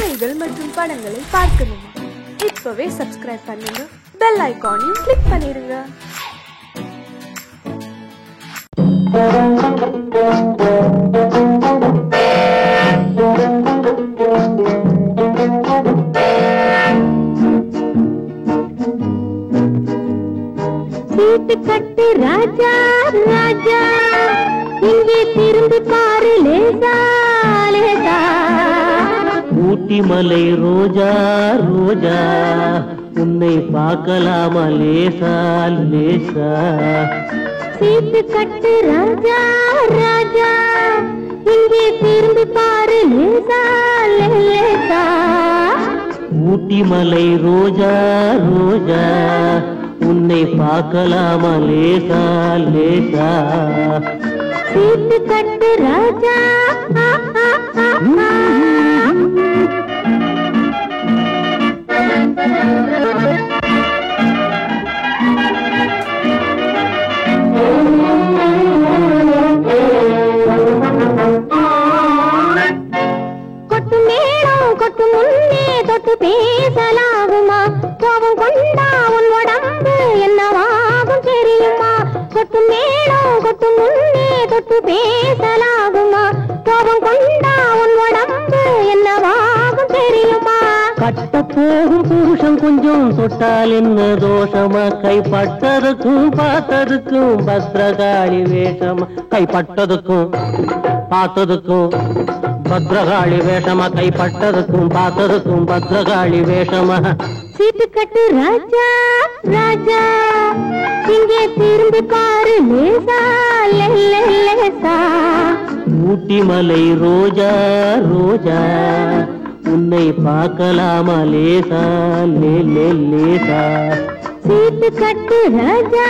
கதைகள் மற்றும் படங்களை பார்க்கணுமா? இப்பவே சப்ஸ்கிரைப் பண்ணுங்க, பெல் ஐகானையும் கிளிக் பண்ணிருங்க. சீட்டு கட்டு ராஜா ராஜா, இங்கே திரும்பி பாரு லேசா லேசா. ஊட்டி மலை ரோஜா ரோஜா, உன்னை பார்க்கலாமா லேசா லேசா. சீட்டு கட்டு ராஜா ராஜா, இங்கே திரும்பி பாரு லேசா லேசா. ஊட்டி மலை ரோஜா ரோஜா, உன்னை பார்க்கலாமா லேசா லேசா. சீட்டு கட்டு ராஜா கொட்டு மேளம் கொட்டு முன்னே தொட்டு பேசலாகுமா? கோபம் கொண்டா உன் உடம்பு என்னவாகும் தெரியுமா? கொட்டு மேளம் கொட்டு முன்னே தொட்டு பேசலாகுமா? கோபம் கொண்டா உன் உடம்பு என்னவாகும் தெரியுமா? கட்ட போகும் புருஷன் கொஞ்சம் தொட்டால் என்ன தோஷமா? கைப்பட்டதுக்கும் பார்த்ததுக்கும் பத்ரகாளி வேஷமா? கைப்பட்டதுக்கும் பார்த்ததுக்கும் பத்ரகாளி வேஷமா? கைப்பட்டதுக்கும் பார்த்ததுக்கும் பத்ரகாளி வேஷமா? சீட்டு கட்டு ராஜா ராஜா, இங்கே திரும்பி பாரு லேசா லேசா. ஊட்டி மலை ரோஜா ரோஜா, உன்னை பார்க்கலாமா லேசா லேசா. சீட்டு கட்டு ராஜா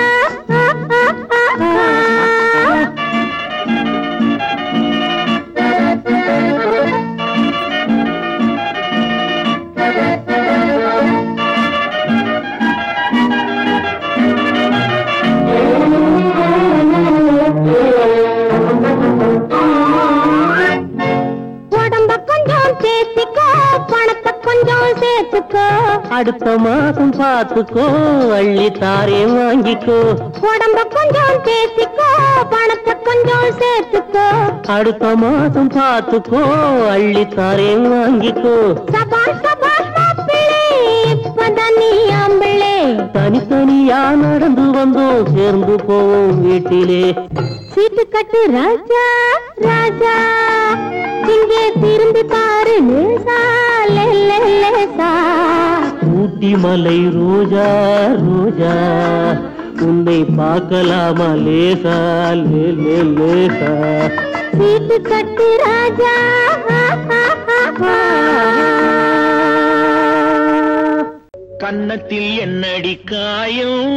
உடம்ப கொஞ்சம் சேர்த்திக்கோ, பணத்தை கொஞ்சம் சேர்த்துக்கோ. அடுத்த மாசம் பார்த்துக்கோ, அள்ளி தாரே வாங்கிக்கோ. உடம்ப கொஞ்சம் சேர்த்திக்கோ, பணத்தை கொஞ்சம் சேர்த்துக்கோ. அடுத்த மாசம் பார்த்துக்கோ, அள்ளி தாரே வாங்கிக்கோ. சபாஷ் சபாஷ் மாப்பிள்ளை, இப்பதான் நீ ஆம்பிள்ளை. தனித்தனியா நடந்து வந்தோம், சேர்ந்து போவோம் வீட்டிலே. சீட்டு கட்டு ராஜா ராஜா, இங்கே திரும்பி பாரு லேசா லேசா. ஊட்டி மலை ரோஜா ரோஜா, உன்னை பார்க்கலாமா லேசா லேசா. சீட்டு கட்டு ராஜா கன்னத்தில் என்னடி காயம்,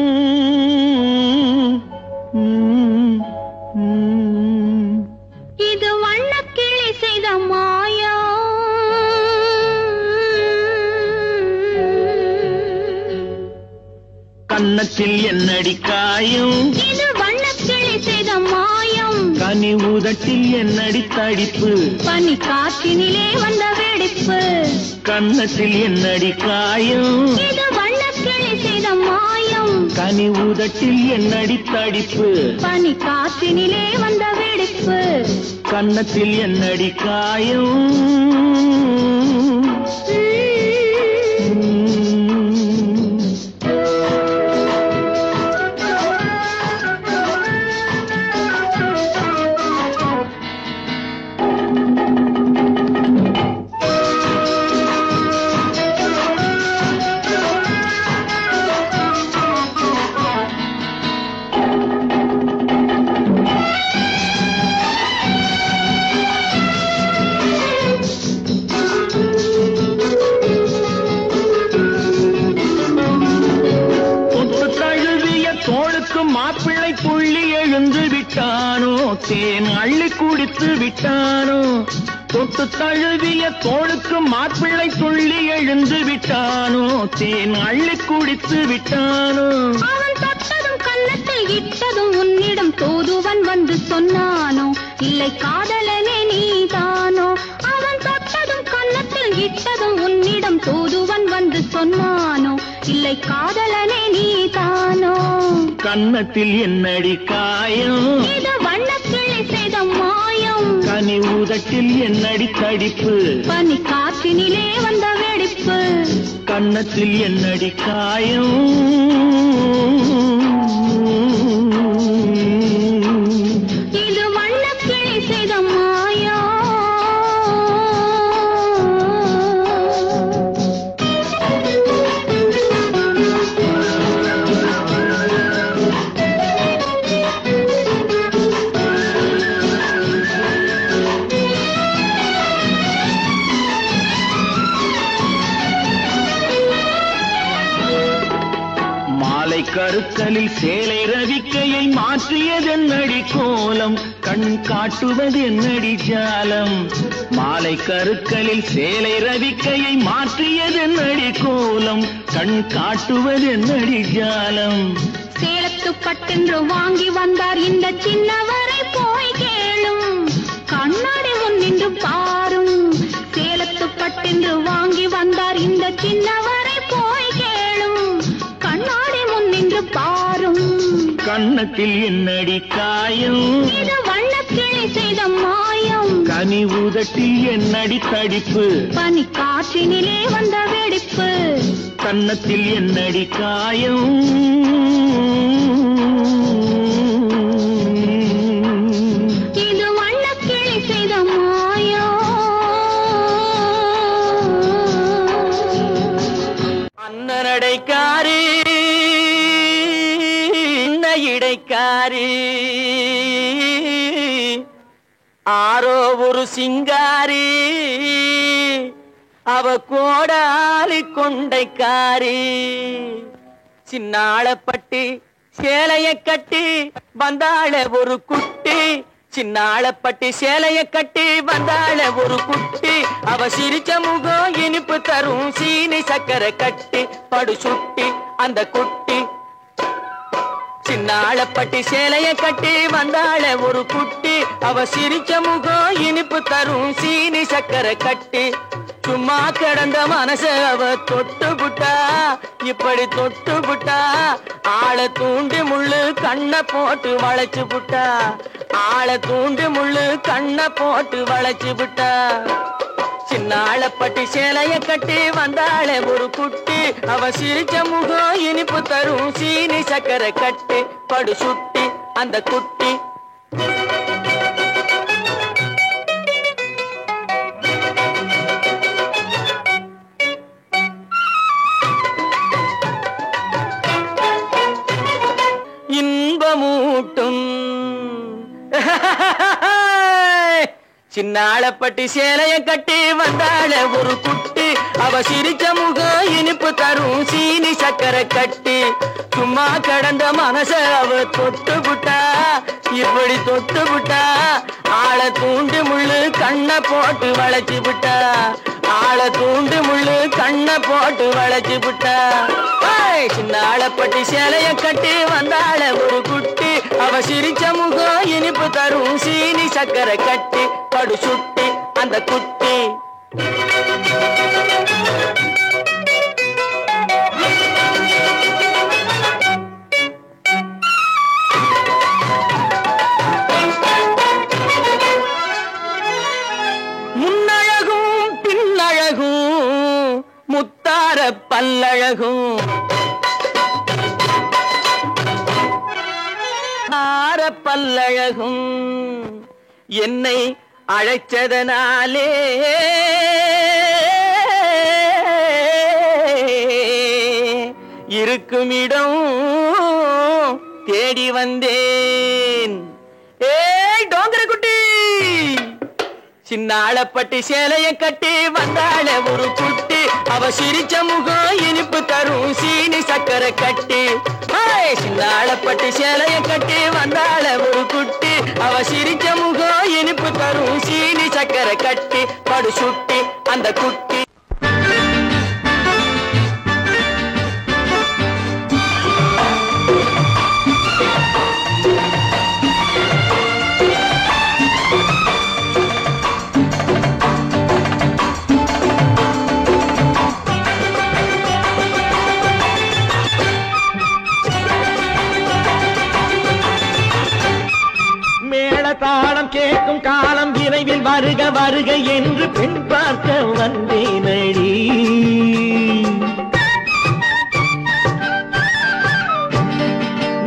இது வண்ணக்கிளி செய்த மாயம். கன்னத்தில் என்னடி காயம், இது வண்ணக்கிளி செய்த மாயம். கனி உதட்டில் என்னடி தடிப்பு, பனி காற்றினிலே வந்த வெடிப்பு. கன்னத்தில் என்னடி காயம், இது வண்ணக்கிளி செய்த மாயம். கனி உதட்டில் என்னடி தடிப்பு, பனி காற்றினிலே வந்த வெடிப்பு. கன்னத்தில் என்னடி காயம். மாப்பிள்ளை புள்ளி எழுந்து விட்டானோ, தேன் அள்ளி குடித்து விட்டானோ. தொட்டு தழுவிய தோளுக்கு மாப்பிள்ளை துள்ளி எழுந்து விட்டானோ, தேன் அள்ளி குடித்து விட்டானோ. அவன் தொட்டதும் கன்னத்தில் இட்டதும் உன்னிடம் தூதுவன் வந்து சொன்னானோ, இல்லை காதலனே நீதானோ. அவன் தொட்டதும் கன்னத்தில் இட்டதும் உன்னிடம் தூதுவன் வந்து சொன்னானோ இல்லை காதலனே நீதானோ கன்னத்தில் என்னடி காயம் இது வண்ணக்கிளி செய்த மாயம் கனி உதட்டில் என்னடி தடிப்பு பனி காற்றினிலே வந்த வெடிப்பு கன்னத்தில் என்னடி காயம் இது வண்ணக்கிளி செய்த மாயம் கருக்கலில் சேலை ரவிக்கையை மாற்றியதென்னடி கோலம் கண் காட்டுவதென்னடி ஜாலம் மாலை கருக்கலில் சேலை ரவிக்கையை மாற்றியதென்னடி கோலம் கண் காட்டுவதென்னடி ஜாலம் சேலத்து பட்டென்று வாங்கி வந்தார் இந்த சின்னவரை போய் கேளும் கண்ணாடி முன் நின்று பாரும் சேலத்து பட்டென்று வாங்கி வந்தார் இந்த சின்னவரை போய் கேளும் கண்ணாடி முன் நின்று பாரும் கன்னத்தில் என்னடி காயம் இது வண்ணக்கிளி செய்த மாயம் கனி உதட்டில் என்னடி தடிப்பு பனி காற்றினிலே வந்த வெடிப்பு கன்னத்தில் என்னடி காயம் இது வண்ணக்கிளி செய்த மாயம் அன்னரடைக்காரி இடைக்காரி ஆரோ ஒரு சிங்காரி அவ கோடாலி கொண்டைக்காரி சின்னாளப்பட்டி சேலைய கட்டி வந்தாள ஒரு குட்டி சின்னாளப்பட்டி சேலைய கட்டி வந்தாள ஒரு குட்டி அவ சிரிச்ச முகம் இனிப்பு தரும் சீனி சக்கரை கட்டி படு சுட்டி அந்த குட்டி சின்னாளப்பட்டி சேலைய கட்டி வந்தாள ஒரு குட்டி அவ சிரிச்ச முகம் இனிப்பு தரும் சீனி சக்கரை கட்டி சும்மா கிடந்த மனச அவ தொட்டு புட்டா இப்படி தொட்டு புட்டா ஆளை தூண்டி முள்ளு கண்ணை போட்டு வளைச்சு புட்டா ஆளை தூண்டி முள்ளு கண்ணை போட்டு வளைச்சு புட்டா சின்னாளப்பட்டி சேலைய கட்டி வந்தாளே ஒரு குட்டி அவ சிரிச்ச முகம் இனிப்பு தரும் சீனி சக்கரை கட்டி படு சுட்டி அந்த குட்டி இன்பமூட்டும் சின்னாளப்பட்டி சேலைய கட்டி வந்தாள ஒரு குட்டி அவ சிரிச்ச முகம் இனிப்பு தரும் சீனி சக்கரை கட்டி சும்மா கடந்த மனச அவ தொட்டு புட்டா இப்படி தொட்டு புட்டா ஆளை தூண்டி முள்ளு கண்ணை போட்டு வளைச்சு புட்டா ஆளை தூண்டி முள்ளு கண்ணை போட்டு வளைச்சு புட்டா சின்னாளப்பட்டி சேலைய கட்டி வந்தாள ஒரு குட்டி அவ சிரிச்ச முகம் இனிப்பு தரும் சீனி சக்கரை கட்டி படு சுட்டி அந்த குட்டி முன்னழகும் பின்னழகும் முத்தார பல்லழகும் ஆர பல்லழகும் என்னை அழைச்சதனாலே இருக்குமிடம் தேடி வந்தேன். ஏய் டோங்கர குட்டி, சின்னாளப்பட்டி சேலைய கட்டி வந்தாள ஒரு குட்டி, அவ சிரிச்ச முகம் இனிப்பு தரும் சீனி சக்கரை கட்டி. சின்னாளப்பட்டி சேலைய கட்டி வந்தாள ஒரு குட்டி, அவ சிரிச்ச முகம் இனிப்பு தரும் சீனி சக்கரை கட்டி. படு சுட்டி அந்த குட்டி. வருக வருக என்று பெண் பார்க்க வந்தேனடி.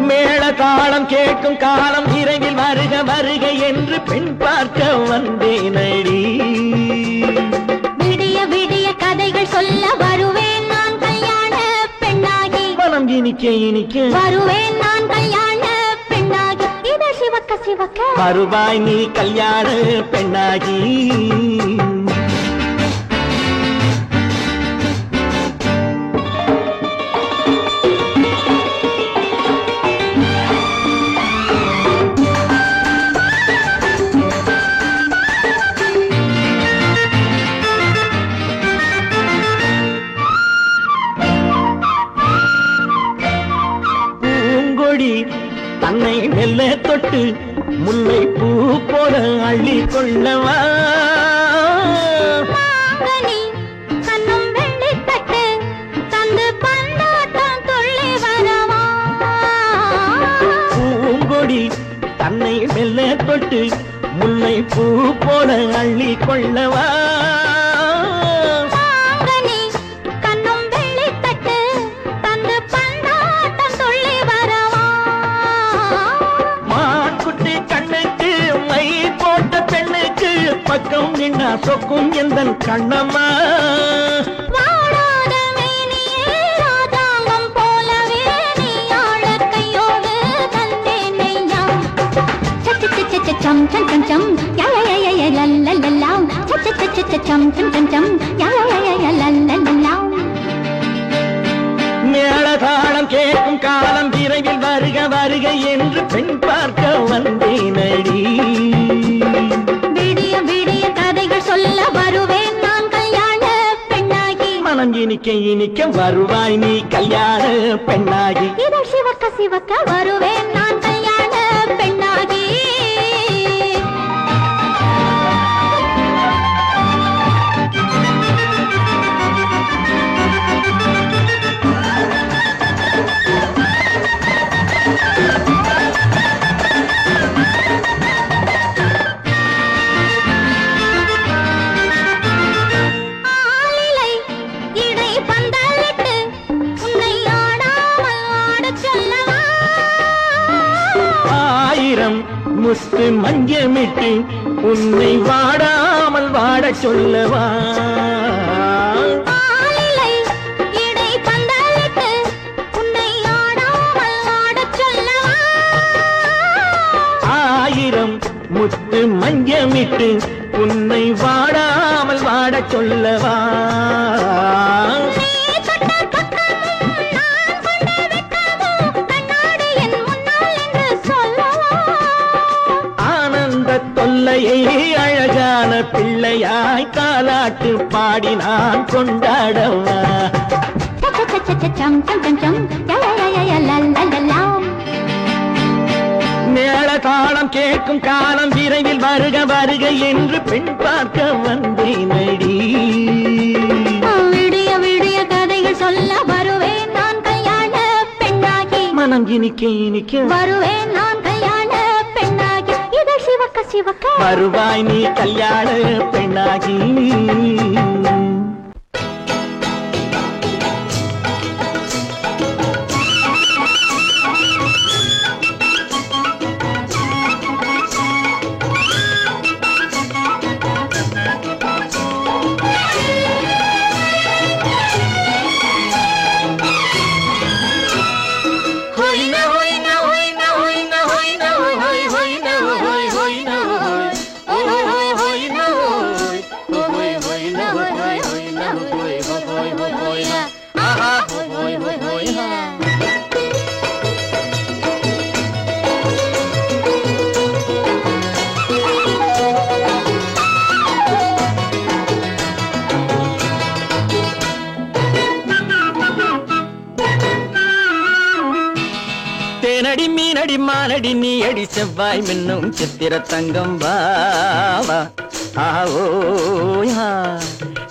மேள தாளம் கேட்கும் காலம் விரைவில் வருக வருக என்று பெண் பார்க்க வந்தேனடி. விடிய விடிய கதைகள் சொல்ல வருவேன் நான் கல்யாண பெண்ணாகி. மனம் இனிக்க இனிக்க வருவேன் நான் கல்யாண பெண்ணாகி. இதழ் சிவக்க சிவக்க வருவாய் நீ கல்யாண பெண்ணாகி. தன்னை மெல்ல தொட்டு முல்லை பூ போல அள்ளி கொள்ளவா. கண்ணும் வெள்ளி தட்டு தந்து பந்தாட்டம் துள்ளி வரவா. பூங்கொடி தன்னை மெல்ல தொட்டு முல்லை பூ போல அள்ளி கொள்ளவா. பக்கம் நின்னா சொக்கும் எந்தன் கண்ணம்மா. வாடாத மேனியே ராதாங்கம் போலவே நீ ஆள கையோடு தந்தேன் நெய்யா. சச்ச சச்ச சச்சம் சம் சம் சம் யா யா யா யா லல்லல்லா. சச்ச சச்ச சச்சம் சம் சம் சம் யா யா யா யா லல்லல்லா. மேள தாளம் கேட்கும் காலம் விரைவில் வருக வருக என்று பெண் பார்க்க வந்தேனடி. விடிய விடிய கதைகள் சொல்ல வருவேன் நான் கல்யாண பெண்ணாகி. மனம் இனிக்க இனிக்க வருவாய் நீ கல்யாண பெண்ணாகி. இதழ் சிவக்க சிவக்க வருவேன் நான் கல்யாண பெண்ணாகி. முத்து மஞ்சமிட்டு உன்னை வாடாமல் வாட சொல்லவா. ஆயிரம் முத்து மஞ்சமிட்டு உன்னை வாடாமல் வாட சொல்லவா. தொல்லையை அழகான பிள்ளையாய் தாலாட்டு பாடி நான் கொண்டாடவா. மேள தாளம் கேட்கும் காலம் விரைவில் வருக வருக என்று பெண் பார்க்க வந்தேனடி. விடிய விடிய கதைகள் சொல்ல வருவேன் நான் கல்யாண பெண்ணாகி. மனம் இனிக்க இனிக்க வருவேன் நான் கல்யாண பெண்ணாகி. இதழ் சிவக்க சிவக்க வருவாய் நீ கல்யாண பெண்ணாகி. தேனடி மீனடி மானடி நீ அடி செவ்வாய் மின்னும் சித்திர தங்கம் வாவா. ஆவோயா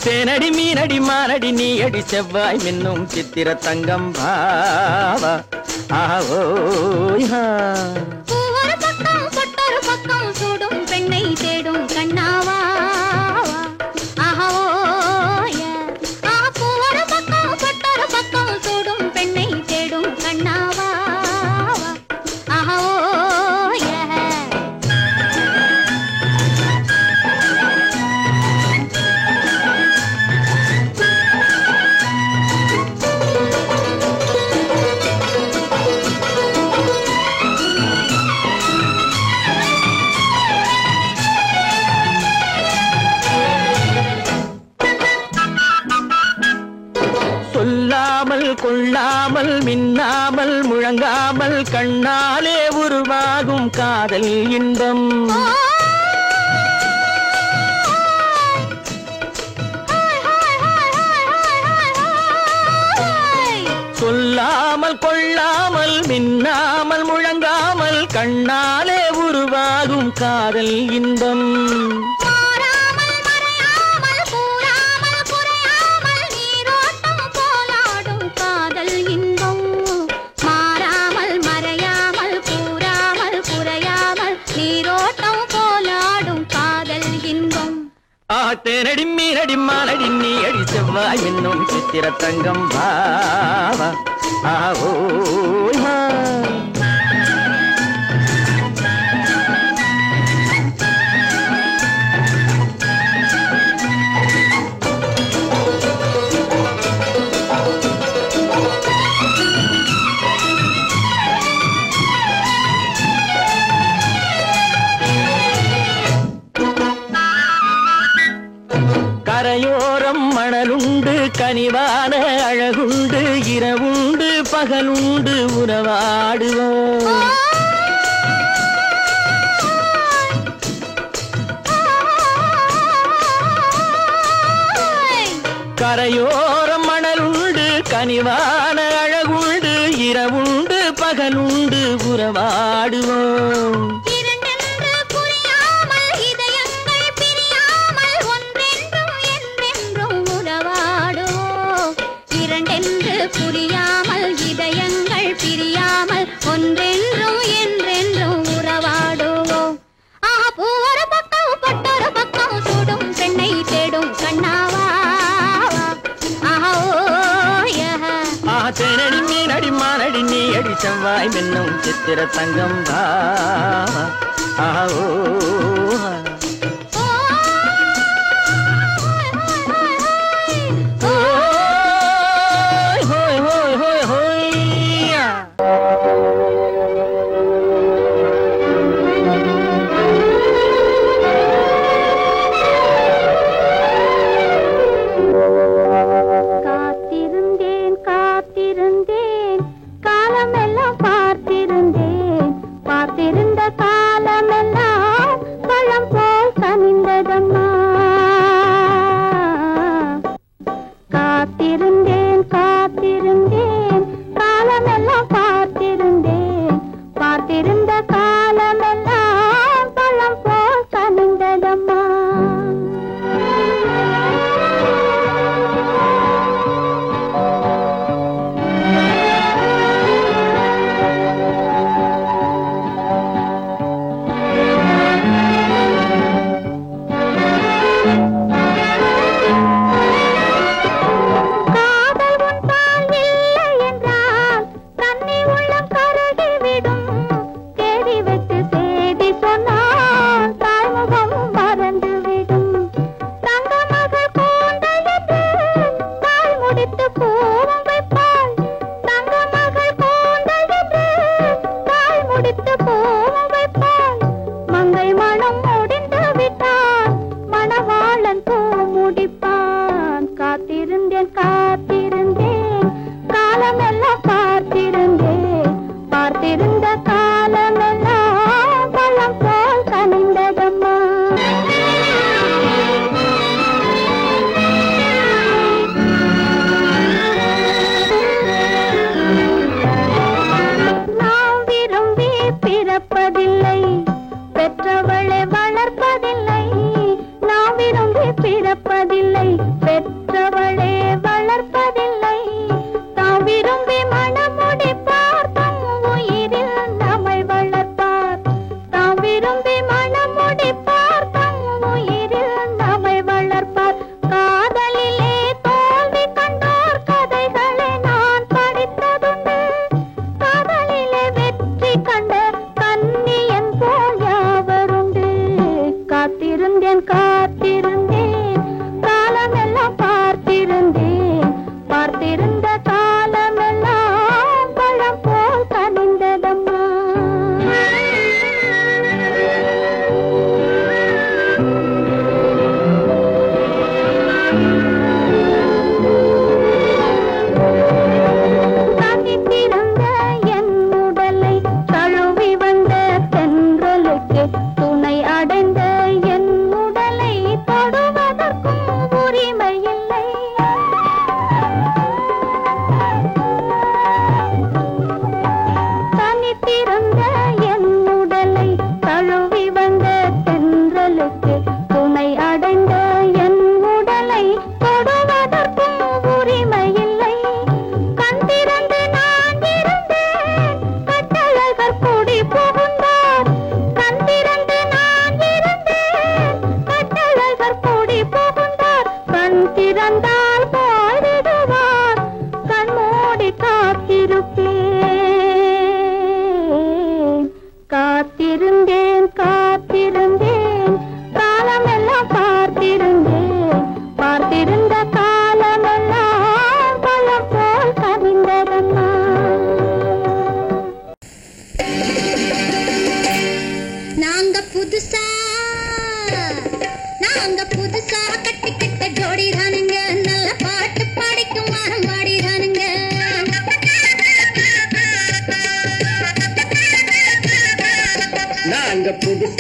தேனடி மீனடி மானடி நீ அடி செவ்வாய் மின்னும் சித்திர தங்கம் வாவா. ஆவோயா ஒரு பக்கம் சொட்டொரு பக்கம் சூடும் பெண்ணை தேடும் கண்ணாவா. கொள்ளாமல் மின்னாமல் முழங்காமல் கண்ணாலே உருவாகும் காதல் இன்பம். சொல்லாமல் கொள்ளாமல் மின்னாமல் முழங்காமல் கண்ணாலே உருவாகும் காதல் இன்பம். தேனடி மீனடி மானடி நீ அடி செவ்வாய் என்னும் சித்திர தங்கம் பாவா ஆவோ. கரையோரம் மணலுண்டு கனிவான அழகுண்டு இரவுண்டு பகலுண்டு உறவாடுவோம். கரையோரம் மணலுண்டு கனிவான அழகுண்டு இரவுண்டு பகலுண்டு உறவாடுவோம். புரியாமல் இதயங்கள் பிரியாமல் ஒன்றென்றும் என்றென்றும் உறவாடுவோம். ஒரு பக்கம் பட்டொரு பக்கம் சுடும் பெண்ணை தேடும் கண்ணாவா. தேனடி மீனடி மானடி நீ அடி செவ்வாய் என்னும் சித்திர தங்கம் பாவா ஆவோ.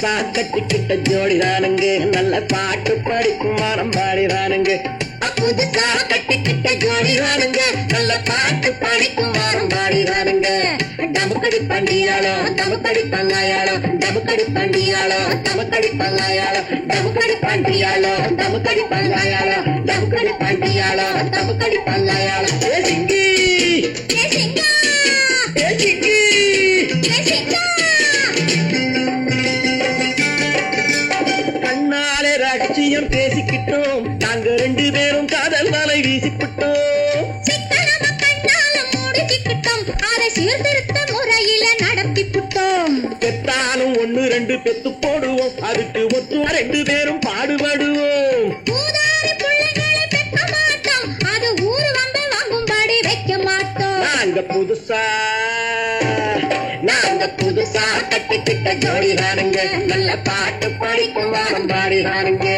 புதுசா கட்டிக்கிட்ட ஜோடிதானுங்க நல்ல பாட்டு படிக்கும் வாரம் பாடிதானுங்க புதுசா கட்டிக்கிட்ட ஜோடிதானுங்க நல்ல பாட்டு படிக்கும் வாரம் பாடிதானுங்க டமுக்கடி பண்டியாளோ டமுக்கடி பங்காயாளோ டமுக்கடி பண்டியாளோ டமுக்கடி பங்காயாளோ டமுக்கடி பண்டியாளோ டமுக்கடி பங்காயாளோ டமுக்கடி பண்டியாளோ டமுக்கடி பங்காயாளோ சிங்கி கண்ணாலே ரகசியம் பேசிக்கிட்டோம் நாங்க 2 பேரும் காதல் வலை வீசிக்கிட்டோம் முறையில நடத்திவிட்டோம் பெத்தாலும் 1 2 பெத்து போடுவோம் அதுக்கு ஒத்து 2 பேரும் பாடுபடுவோம் அது ஊரு வந்து வாங்கும்படி வைக்க மாட்டோம் நாங்க புதுசா கட்டிக்கிட்ட ஜோடிதானுங்க நல்ல பாட்டு படிக்கும் வாரம் பாடிதானுங்க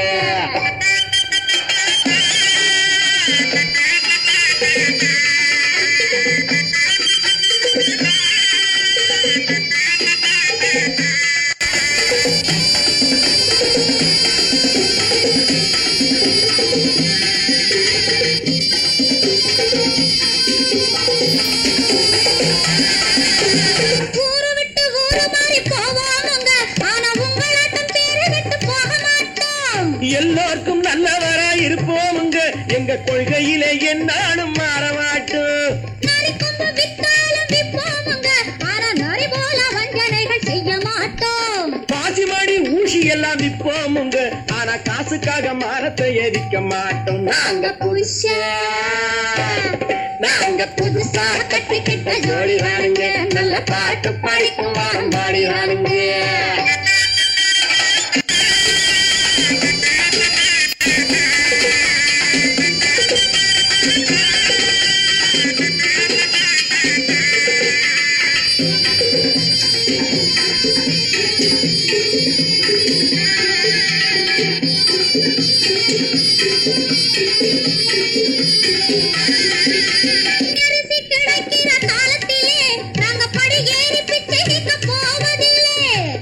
எல்லாருக்கும் நல்லவரா இருப்போமுங்க எங்க கொள்கையிலே என்னாலும் மாற மாட்டோம் பாசிமாடி ஊசி எல்லாம் விற்போமுங்க ஆனா காசுக்காக மரத்தை எரிக்க மாட்டோம் நாங்க புதுசா கட்டிக்கிட்ட ஜோடிதானுங்க நல்ல பாட்டு படிக்கும் வாரம் பாடிதானுங்க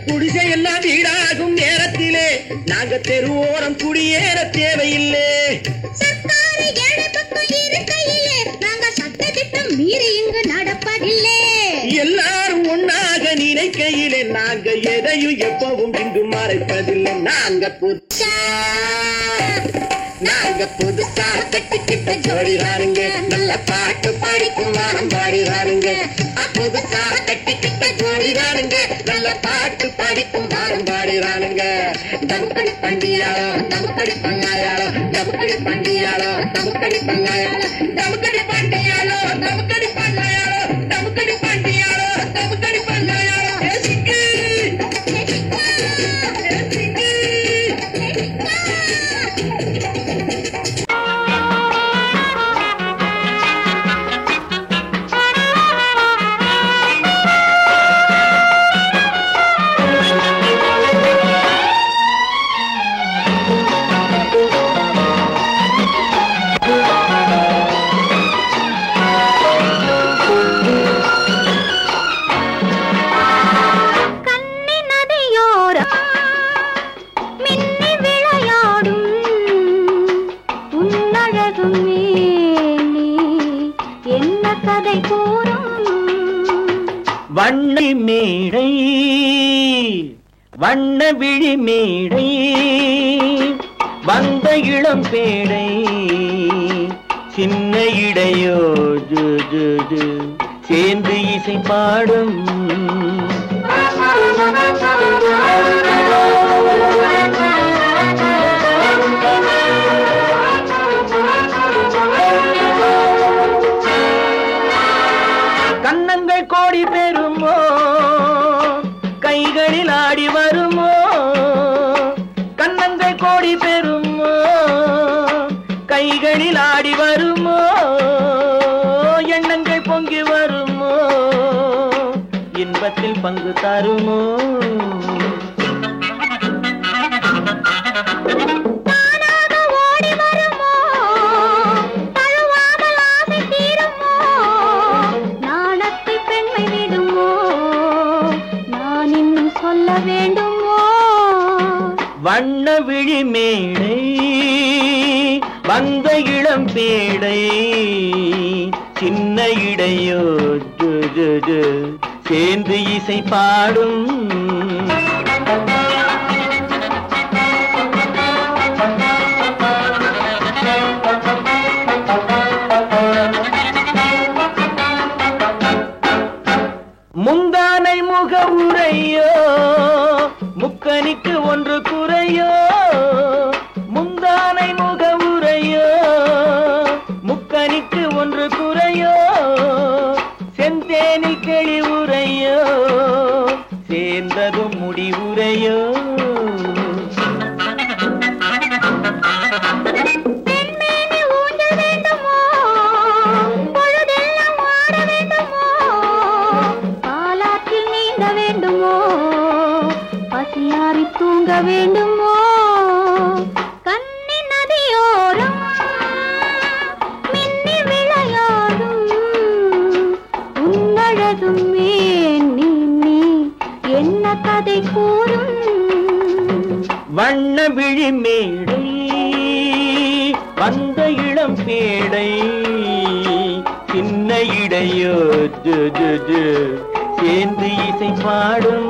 குடிசையெல்லாம் வீடாகும் நேரத்திலே நாங்க தெருவோரம் குடியேற தேவையில்லை எல்லாரும் ஒன்னாக நினைக்கையிலே நாங்க எதையும் எப்பவும் இங்கு மறைப்பதில்லை நாங்க புதுசா கட்டிக்கிட்ட ஜோடிதானுங்க நல்ல பாட்டு படிக்கும் வாரம் பாடிதானுங்க புதுசா கட்டிக்கிட்ட ஜோடிதானுங்க நல்ல பாட்டு படிக்கும் வாரம் பாடிதானுங்க டமுக்கடி பண்டியாளோ டமுக்கடி பங்காயாளோ டமுக்கடி பண்டியாளோ டமுக்கடி பங்காயாளோ டமுக்கடி பண்டியாளோ டமுக்கடி பங்காயாளோ டமுக்கடி பண்டியாளோ டமுக்கடி பங்காயாளோ வண்ண மேடை வண்ண விழி மேடை வந்த இளம் பேடை சின்ன இடையோ சேர்ந்து இசை பாடும் கன்னங்கள் கோடி பெறுமோ கைகளில் ஆடி வருமோ கன்னங்கள் கோடி பெறுமோ கைகளில் ஆடி வருமோ எண்ணங்கள் பொங்கி வருமோ இன்பத்தில் பங்கு தருமோ வேண்டுமோ விழி மேடை வந்த இளம் பேடை சின்ன இடையோ சேர்ந்து இசை பாடும் முந்தானை முக உரையோ முக்கனிக்கு ஒன்று குறையோ முந்தானை முக உரையோ முக்கனிக்கு ஒன்று குறையோ செந்தேனில் கிளி உரையோ சேர்ந்ததும் முடிவுரையோ தூங்க வேண்டுமோ கண்ணி நதியோரம் மின்னி விளையாடும் உன்னழகும் நீ என்ன கதை கூறும் வண்ண விழி மேடை வந்த இளம் பேடை சின்ன இடையோ சேர்ந்து இசை பாடும்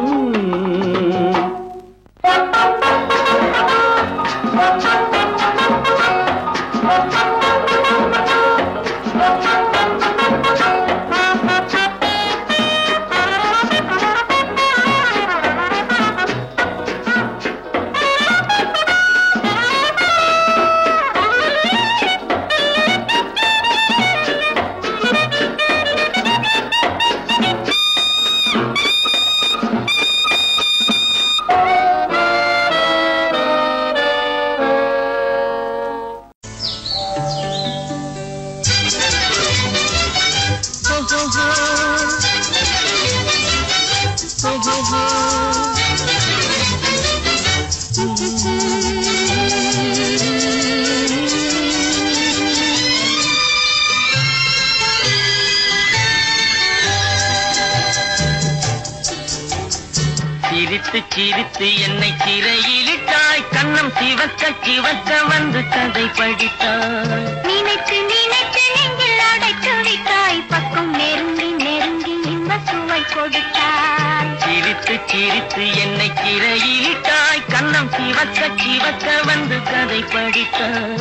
சிரித்து சிரித்து என்னை சிறையிலிட்டாய் கண்ணம் சிவக்க சிவக்க வந்து கதை படித்தாய் நினைத்து நினைத்து நெஞ்சில் அடைத்து வைத்தாய் பக்கம் நெருங்கி நெருங்கி இன்ப சுவை கொடுத்தாய் சிரித்து சிரித்து என்னை சிறையிலிட்டாய் கண்ணம் சிவக்க சிவக்க வந்து கதை படித்தாய்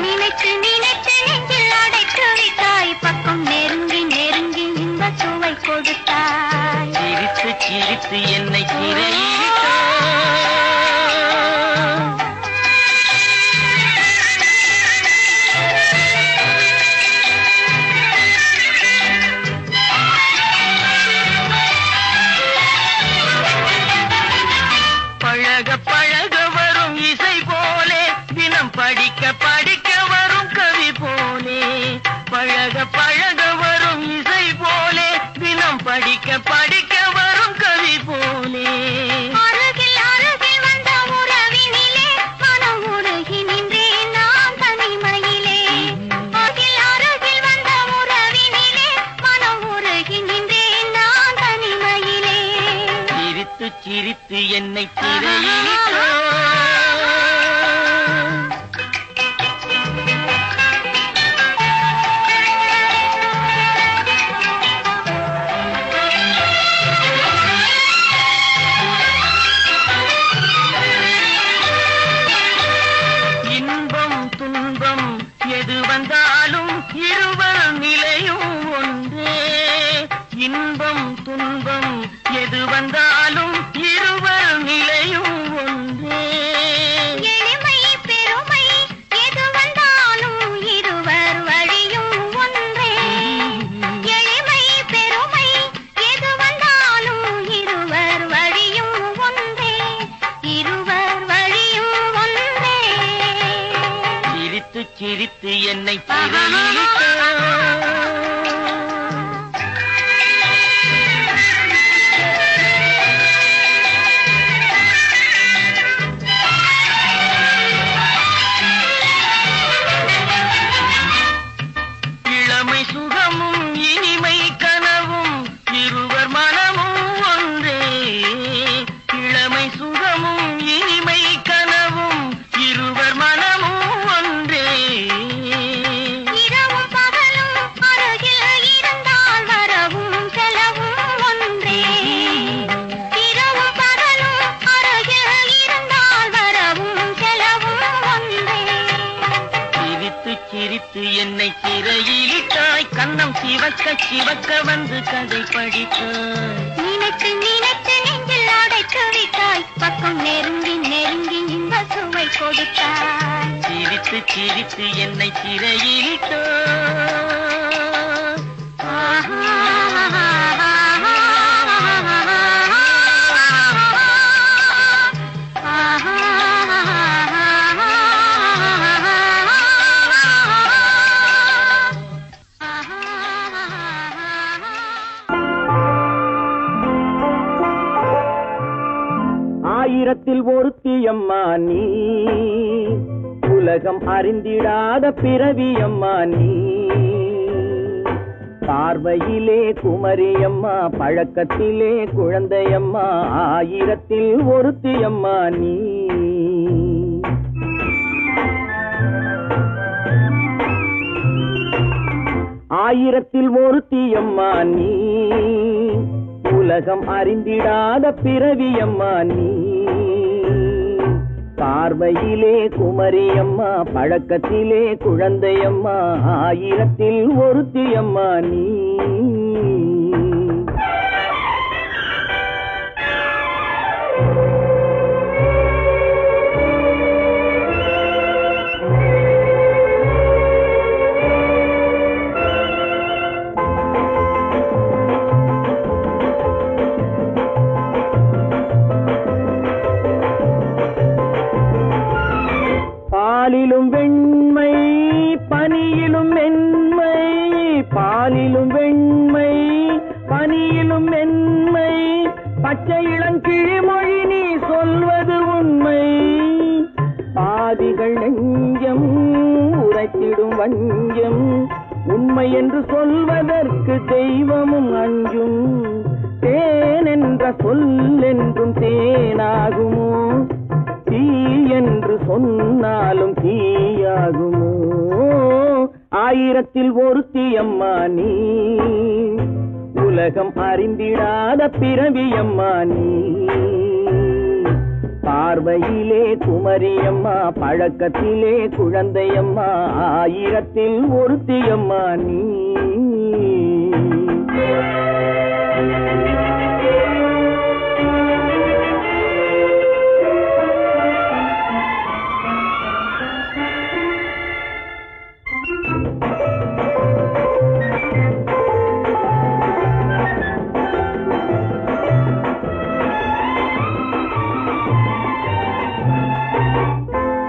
நினைத்து நினைத்து நெஞ்சில் அடைத்து வைத்தாய் பக்கம் நெருங்கி நெருங்கி இன்ப சுவை கொடுத்தாய் சிரித்து சிரித்து என்னை சிறையிலிட்டாய் பழக பழக வரும் இசை போலே தினம் படிக்க படிக்க வரும் கவி போலே பழக பழக வரும் இசை போலே தினம் படிக்க படிக்க வரும் கவி போலே அருகில் அருகில் வந்த உறவினிலே மனம் உருகி நின்றேன் நான் தனிமையிலே அருகில் அருகில் வந்த உறவினிலே மனம் உருகி நின்றேன் நான் தனிமையிலே சிரித்து சிரித்து என்னை சிறையிலிட்டாய் இன்பம் துன்பம் எது வந்தாலும் இருவர் நிலையும் ஒன்றே இன்பம் துன்பம் எது வந்தாலும் இருவர் நிலையும் ஒன்றே எளிமை பெருமை எது வந்தாலும் இருவர் வழியும் ஒன்றே எளிமை பெருமை எது வந்தாலும் இருவர் வழியும் ஒன்றே இருவர் வழியும் ஒன்றே சிரித்து சிரித்து என்னை சிறையிலிட்டாய் இளமை சுகமும் இனிமை கனவும் இருவர் மனமும் ஒன்றே இளமை சுகமும் இனிமை கனவும் திரையிலிட்டாய் கண்ணம் சிவக்க சிவக்க வந்து கதை படித்தாய் நினைத்து நினைத்து நெஞ்சில் அடைத்து விட்டாய் பக்கம் நெருங்கி நெருங்கி இந்த சுவை கொடுத்தாய் சிரித்து சிரித்து என்னை திரையிலிட்டாய் ஆயிரத்தில் ஒருத்தியம்மா நீ உலகம் அறிந்திடாத பிறவியம்மா நீ பார்வையிலே குமரியம்மா பழக்கத்திலே குழந்தையம்மா ஆயிரத்தில் ஒருத்தியம்மா நீ ஆயிரத்தில் ஒருத்தியம்மா நீ உலகம் அறிந்திடாத பிறவியம்மா நீ பார்வையிலே குமரியம்மா பழக்கத்திலே குழந்தையம்மா ஆயிரத்தில் ஒருத்தியம்மா நீ பாலிலும் வெண்மை பனியிலும் மென்மை பாலிலும் வெண்மை பனியிலும் மென்மை பச்சை இளங்கிழிமொழி நீ சொல்வது உண்மை பாதிகள் நெஞ்சம் உரைத்திடும் வஞ்சம் உண்மை என்று சொல்வதற்கு தெய்வமும் அஞ்சும் தேன் என்ற சொல் என்றும் தேனாகுமோ தீ என்று சொன்னாலும் தீயாகுமோ ஆயிரத்தில் ஒருத்தியம்மா நீ உலகம் அறிந்திடாத பிறவியம்மா நீ பார்வையிலே குமரியம்மா பழக்கத்திலே குழந்தையம்மா ஆயிரத்தில் ஒருத்தியம்மா நீ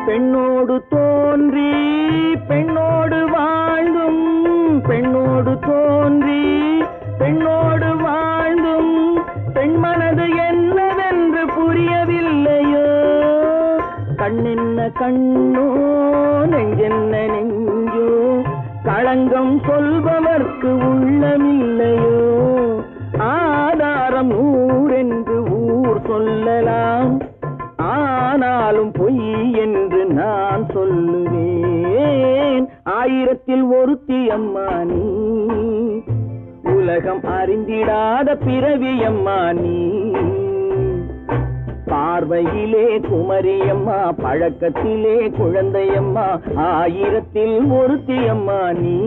பெண்ணோடு தோன்றி பெண்ணோடு வாழ்ந்தும் பெண்ணோடு தோன்றி பெண்ணோடு வாழ்ந்தும் பெண்மனது என்னவென்று புரியவில்லையோ கண்ணென்ன கண்ணோ நெஞ்சென்ன நெஞ்சோ களங்கம் சொல்பவர்க்கு உள்ளமில்லையோ ஆதாரம் நூறென்று ஊர் சொல்லலாம் ஆனாலும் பொய் என்று நான் சொல்லுவேன் ஆயிரத்தில் ஒருத்தியம்மா நீ உலகம் அறிந்திடாத பிறவியம்மா நீ பார்வையிலே குமரியம்மா பழக்கத்திலே குழந்தையம்மா ஆயிரத்தில் ஒருத்தியம்மா நீ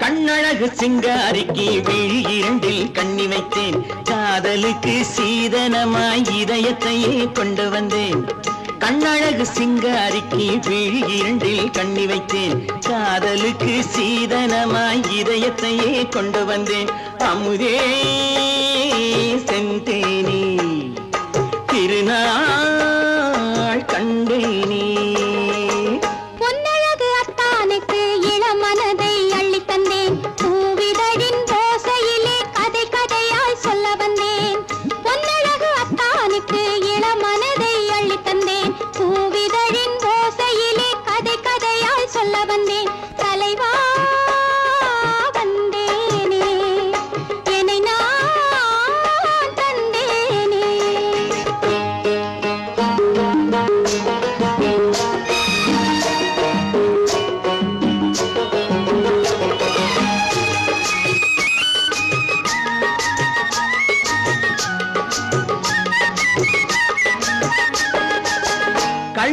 கண்ணழகு சிங்காரிக்கு விழி இரண்டில் கண்ணி வைத்தேன் காதலுக்கு சீதனமாய் இதயத்தையே கொண்டு வந்தேன் கண்ணழகு சிங்காரிக்கு விழி இரண்டில் கண்ணி வைத்தேன் காதலுக்கு சீதனமாய் இதயத்தையே கொண்டு வந்தேன் அமுதே செந்தேனே திருநாள் கண்டேனே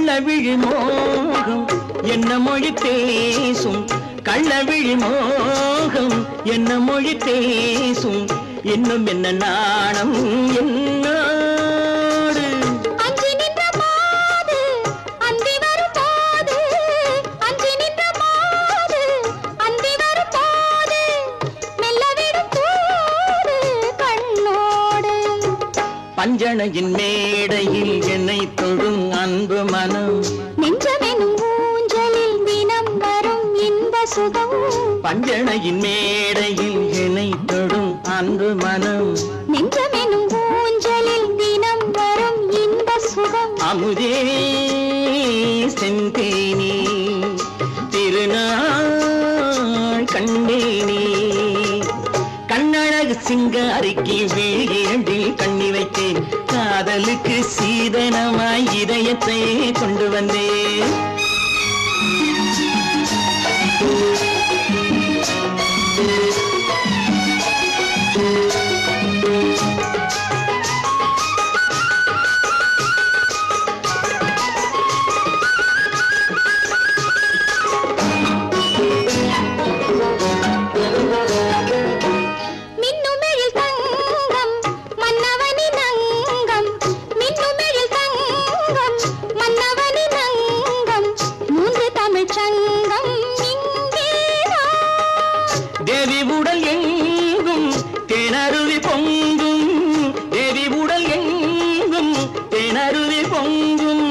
கள்ளவிழி மோகம் என்ன மொழி பேசும் கள்ளவிழி மோகம் என்ன மொழி பேசும் இன்னும் என்ன நாணம் என்னோடு அஞ்சி நின்ற மாது அந்தி வரும் போது அஞ்சி நின்ற மாது அந்தி வரும் போது மெல்ல விடும் போது கண்ணோடு பஞ்சணையின் மேடையில் என்னை தொடும் அன்பு மனம் நெஞ்சமெனும் ஊஞ்சலில் தினம் வரும் இன்ப சுகம் பஞ்சணையின் மேடையில் என்னை தொடும் அன்பு மனம் நெஞ்சமெனும் ஊஞ்சலில் தினம் வரும் இன்ப சுகம் அமுதே செந்தேனே திருநாள் கண்டேனே கண்ணழகு சிங்காரிக்கு விழியண்டில் கண்ணி வைத்தேன் காதலுக்கு சீதனமாய் இதயத்தை கொண்டு வந்தேன் மின்னுமெழில் தங்கம் மன்னவனின் அங்கம் மின்னுமெழில் தங்கம் மன்னவனின் அங்கம் மூன்று தமிழ்ச் சங்கம் இங்கேதான் தேவி உடல் எங்கும் தேனருவி பொங்கும் தேவி உடல் எங்கும் தேனருவி பொங்கும்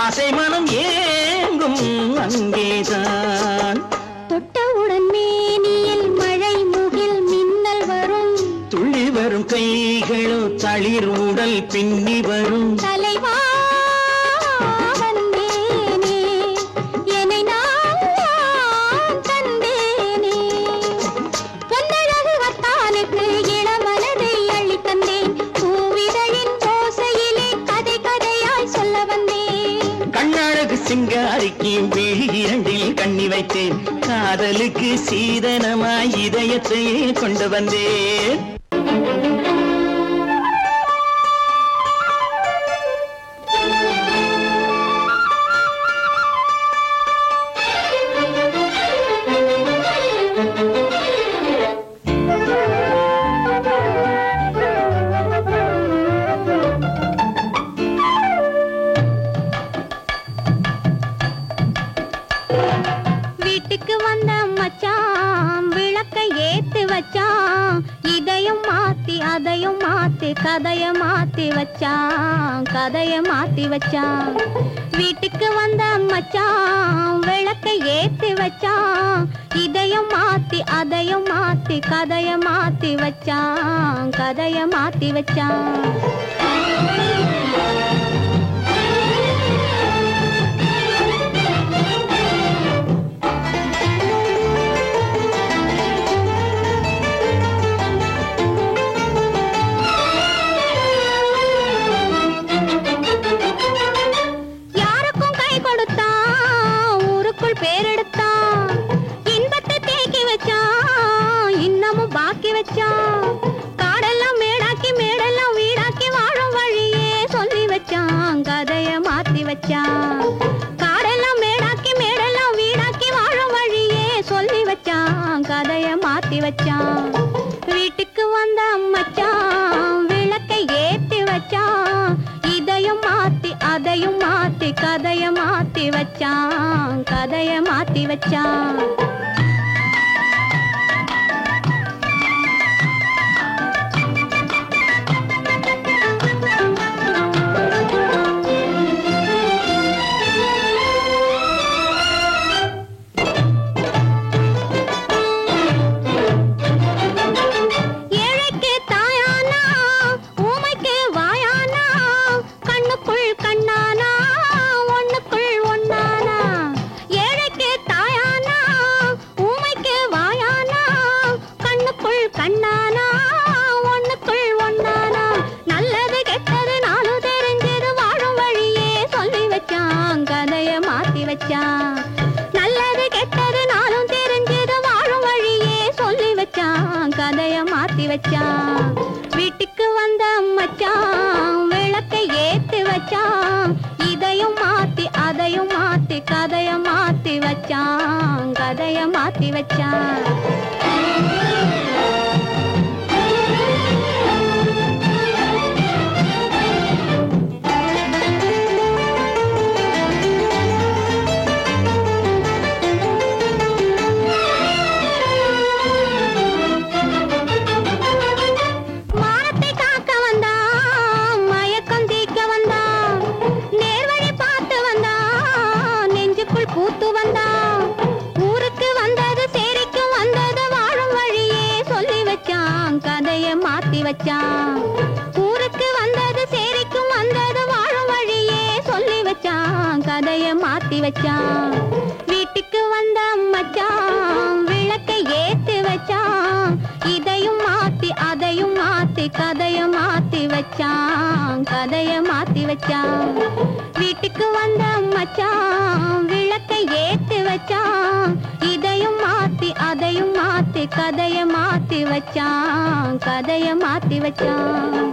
ஆசை மனம் ஏங்கும் அங்கேதான் தொட்டவுடன் மேனியில் மழை முகில் மின்னல் வரும் துள்ளி வரும் கைகளோ தளிர் உடல் பின்னி வரும் தலைவா வந்தேனே என்னை நான் தந்தேனே பொன்னழகு வத்தானுக்கு இளமனதை அள்ளித் தந்தேன் பூவிதழின் ஓசையிலே கதை கதையாய் சொல்ல வந்தேன் கண்ணழகு சிங்காரிக்கு விழி இரண்டில் கண்ணி வைத்தேன் காதலுக்கு சீதனமாய் இதயத்தையே கொண்டு வந்தேன் வீட்டுக்கு வந்த மச்சான் விளக்கை ஏத்து வச்சான் இதையும் மாத்தி அதையும் மாத்தி கதைய மாத்தி வச்சான் கதைய மாத்தி வச்சான் வீட்டுக்கு வந்த மச்சான் விளக்கை ஏத்தி வச்சான் இதையும் மாத்தி அதையும் மாத்தி கதைய மாத்தி வச்சான் கதைய மாத்தி வச்சான் யாருக்கும் கை கொடுத்தான் ஊருக்குள் பேரெடுத்தான் இன்பத்தை தேக்கி வச்சான் இன்னமும் பாக்கி வச்சான் காடெல்லாம் மேடாக்கி மேடெல்லாம் வீடாக்கி வாழும் வழியே சொல்லி வச்சான் கதைய மாத்தி வச்சான் காடெல்லாம் மேடாக்கி மேடெல்லாம் வீடாக்கி வாழும் வழியே சொல்லி வச்சான் கதைய மாத்தி வச்சான் வீட்டுக்கு வந்த மச்சான் விளக்கை ஏத்தி வச்சான் இதையும் மாத்தி அதையும் மாத்தி கதைய மாத்தி வச்சான் கதைய மாத்தி வச்சான் ஏழைக்கு தாயானா ஊமைக்கு வாயானா கண்ணுக்குள் கண்ணானா ஒண்ணுக்குள் ஒண்ணானா ஏழைக்கு தாயானா மாத்தி வச்சான். ஊருக்கு வந்தது சேரிக்கும் வந்தது வாழும் வழியே சொல்லி வச்சான் கதைய மாத்தி வச்சான். வீட்டுக்கு வந்த மச்சான் விளக்கை ஏத்தி வச்சான். இதையும் மாத்தி அதையும் மாத்தி கதைய மாத்தி வச்சான் கதைய மாத்தி வச்சான். வீட்டுக்கு வந்த மச்சான் விளக்கை ஏத்தி வச்சான். இதையும் மாத்தி அதையும் மாத்தி கதைய மாத்தி வச்சான் கதைய மாத்தி வச்சான்.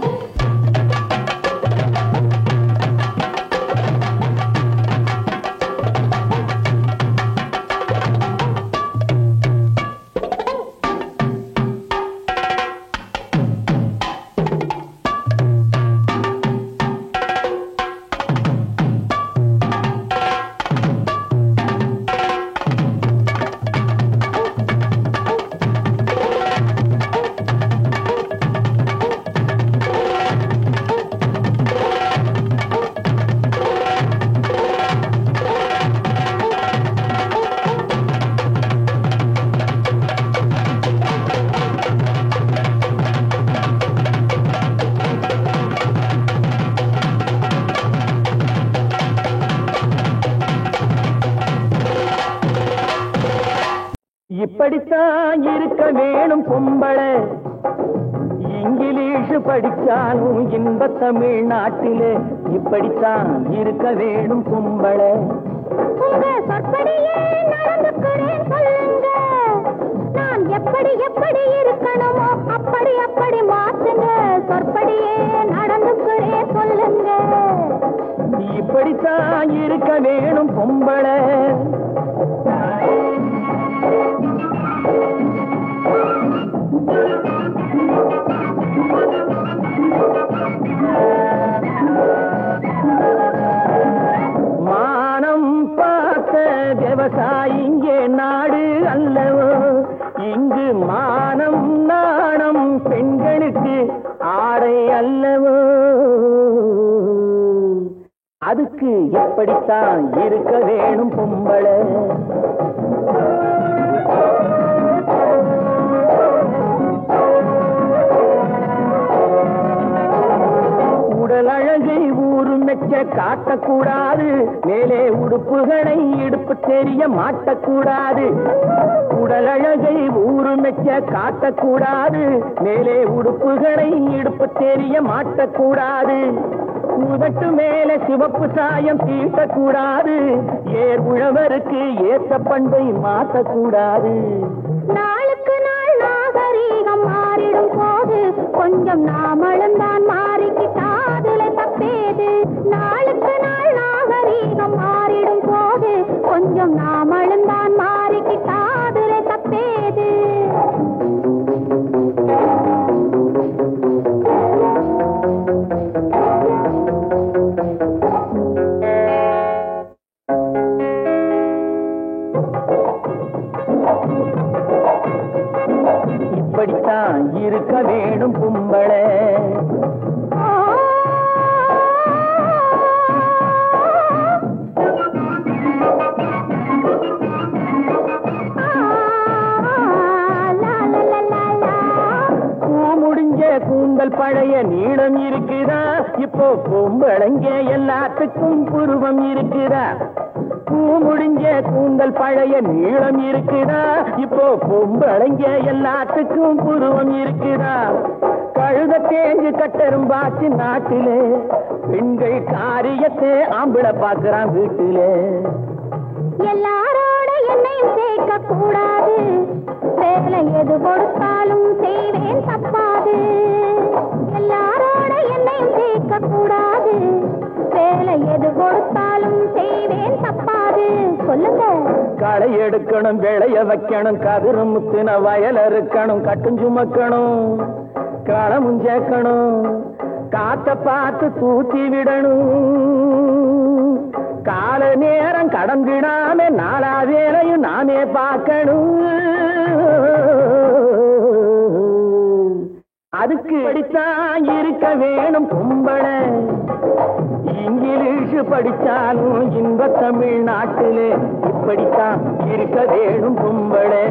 இப்படித்தான் இருக்க வேணும் பொம்பளை. இங்கிலீஷ் படிச்சாலும் இன்ப தமிழ்நாட்டிலே இப்படித்தான் இருக்க வேணும் பொம்பளை. உங்க சொற்படியே நடந்துக்கிறேன் சொல்லுங்க. நான் எப்படி எப்படி இருக்கணுமோ அப்படி அப்படி மாத்துங்க. சொற்படியே நடந்துக்கிறேன் சொல்லுங்க. இப்படித்தான் இருக்க வேணும் பொம்பளை. மானம் பார்த்த விவசாயிங்கே நாடு அல்லவோ. இங்கு மானம் நாணம் பெண்களுக்கு ஆடை அல்லவோ. அதுக்கு எப்படித்தான் இருக்க வேணும் பொம்பளை. உடல் அழகை ஊரு மெச்ச காட்டக்கூடாது. மேலே உடுப்புகளை இடுப்பு தெரிய மாட்டக்கூடாது. உடல் அழகை ஊரு மெச்ச காட்டக்கூடாது. மேலே உடுப்புகளை இடுப்பு தெரிய மாட்டக்கூடாது. உதட்டு மேலே சிவப்பு சாயம் தீட்டக்கூடாது. ஏர் உழவருக்கு ஏற்ற பண்பை மாற்றக்கூடாது. நாளுக்கு நாள் நாகரீகம் மாறிடும் போது கொஞ்சம் நாமளும் தான் மாறிக்கிட்டாதுல தப்பேது. நாளுக்கு நாள் நாகரீகம் மாறிடும் போது கொஞ்சம் நாமளும் தான் மாறிக்கிட்டாதுல தப்பேது. இப்படித்தான் இருக்க வேணும் பொம்பளை. முடிஞ்ச கூந்தல் பழைய நீளம் இருக்குதா. இப்போ பொம்பளைங்க எல்லாத்துக்கும் புருவம் இருக்குதா. முடிஞ்ச கூந்தல் பழைய நீளம் இருக்குதா. இப்போ பொம்பளைங்க எல்லாத்துக்கும் புருவம் இருக்குதா. கழுத தேஞ்சு கட்டரும்பாச்சு நாட்டிலே. பெண்கள் காரியத்தை ஆம்பளை பாக்குறான் வீட்டிலே. எல்லாரோட என்னையும் சேர்க்க கூடாது. வேலை எது கொடுத்தாலும் செய்வேன் தப்பாது. எல்லாரோட என்னையும் சேர்க்க கூடாது. வேலை எது கொடுத்தாலும் செய்வேன் தப்பாது. இருக்கு சொல்லுங்க. களை எடுக்கணும், விளைய வைக்கணும், கதிரு முத்தின வயல் இருக்கணும், கட்டும் சுமக்கணும், களமும் சேர்க்கணும், காத்த பார்த்து தூத்தி விடணும், கால நேரம் கடந்திடாம நாலா வேலையும் நாமே பார்க்கணும். அதுக்கு படித்தான் இருக்க வேணும் பொம்பளை, இங்கிலீஷ் படிச்சாலும் இன்ப தமிழ்நாட்டிலே இப்படித்தான் இருக்க வேணும் பொம்பளை.